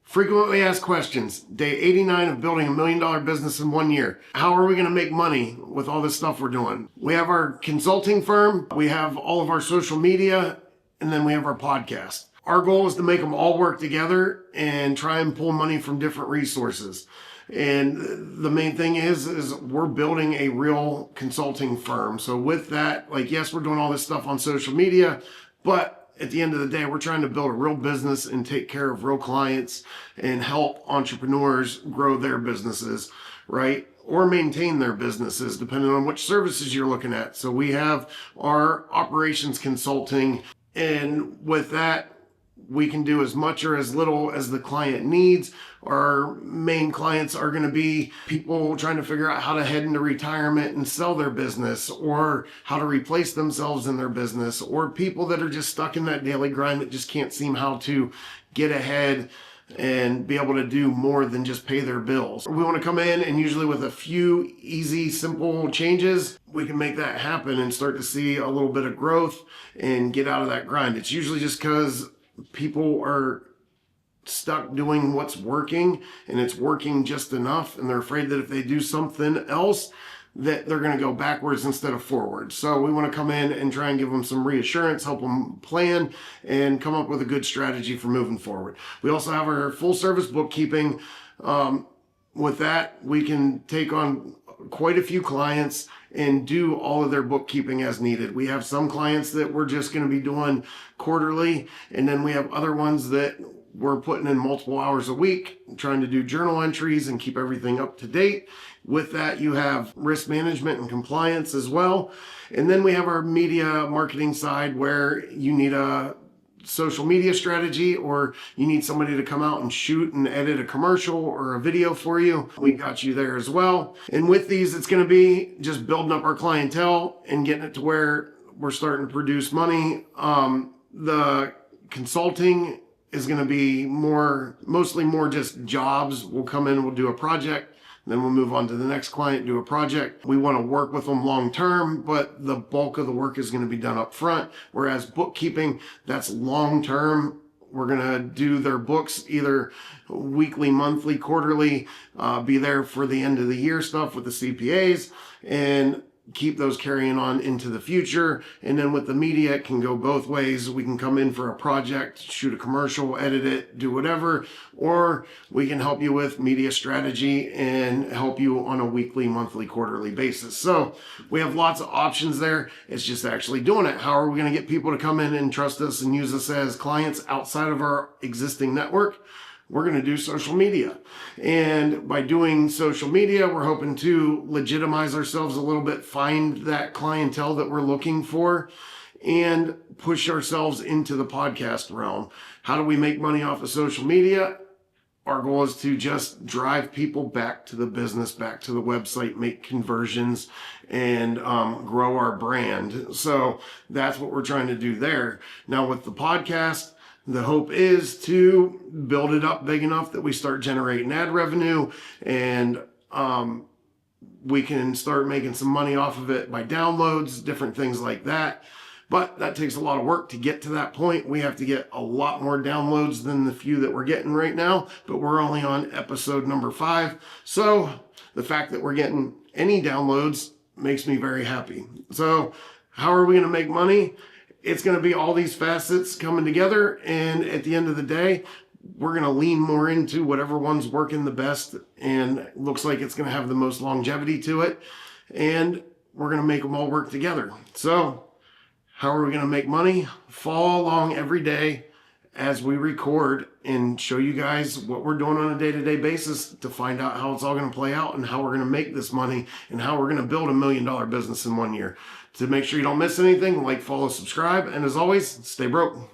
Frequently asked questions. Day 89 of building $1 million business in 1 year. How are we going to make money with all this stuff we're doing? We have our consulting firm, we have all of our social media, and then we have our podcast. Our goal is to make them all work together and try and pull money from different resources. And the main thing is we're building a real consulting firm. So with that, yes, we're doing all this stuff on social media, but at the end of the day, we're trying to build a real business and take care of real clients and help entrepreneurs grow their businesses, right? Or maintain their businesses, depending on which services you're looking at. So we have our operations consulting, and with that, we can do as much or as little as the client needs. Our main clients are going to be people trying to figure out how to head into retirement and sell their business, or how to replace themselves in their business, or people that are just stuck in that daily grind that just can't seem how to get ahead and be able to do more than just pay their bills. We want to come in, and usually with a few easy, simple changes, we can make that happen and start to see a little bit of growth and get out of that grind. It's usually just because people are stuck doing what's working, and it's working just enough, and they're afraid that if they do something else that they're going to go backwards instead of forward. So we want to come in and try and give them some reassurance, help them plan, and come up with a good strategy for moving forward. We also have our full service bookkeeping. With that, we can take on quite a few clients and do all of their bookkeeping as needed. We have some clients that we're just going to be doing quarterly, and then we have other ones that we're putting in multiple hours a week, trying to do journal entries and keep everything up to date. With that, you have risk management and compliance as well. And then we have our media marketing side, where you need a social media strategy, or you need somebody to come out and shoot and edit a commercial or a video for you. We got you there as well. And with these, it's going to be just building up our clientele and getting it to where we're starting to produce money. The consulting is going to be mostly more just jobs. We'll come in, we'll do a project, then we'll move on to the next client, do a project. We want to work with them long term, but the bulk of the work is going to be done up front. Whereas bookkeeping, that's long term. We're going to do their books either weekly, monthly, quarterly, be there for the end of the year stuff with the CPAs, and keep those carrying on into the future. And then with the media, it can go both ways. We can come in for a project, shoot a commercial, edit it, do whatever, or we can help you with media strategy and help you on a weekly, monthly, quarterly basis. So we have lots of options there. It's just actually doing it. How are we going to get people to come in and trust us and use us as clients outside of our existing network? We're going to do social media. And by doing social media, we're hoping to legitimize ourselves a little bit, find that clientele that we're looking for, and push ourselves into the podcast realm. How do we make money off of social media? Our goal is to just drive people back to the business, back to the website, make conversions, and grow our brand. So that's what we're trying to do there. Now with the podcast, the hope is to build it up big enough that we start generating ad revenue, and we can start making some money off of it by downloads, different things like that. But that takes a lot of work to get to that point. We have to get a lot more downloads than the few that we're getting right now, but we're only on episode number 5. So the fact that we're getting any downloads makes me very happy. So how are we going to make money? It's going to be all these facets coming together, and at the end of the day, we're going to lean more into whatever one's working the best and looks like it's going to have the most longevity to it, and we're going to make them all work together. So how are we going to make money? Follow along every day as we record and show you guys what we're doing on a day-to-day basis to find out how it's all going to play out and how we're going to make this money and how we're going to build $1 million business in 1 year. To make sure you don't miss anything, like, follow, subscribe, and as always, stay broke.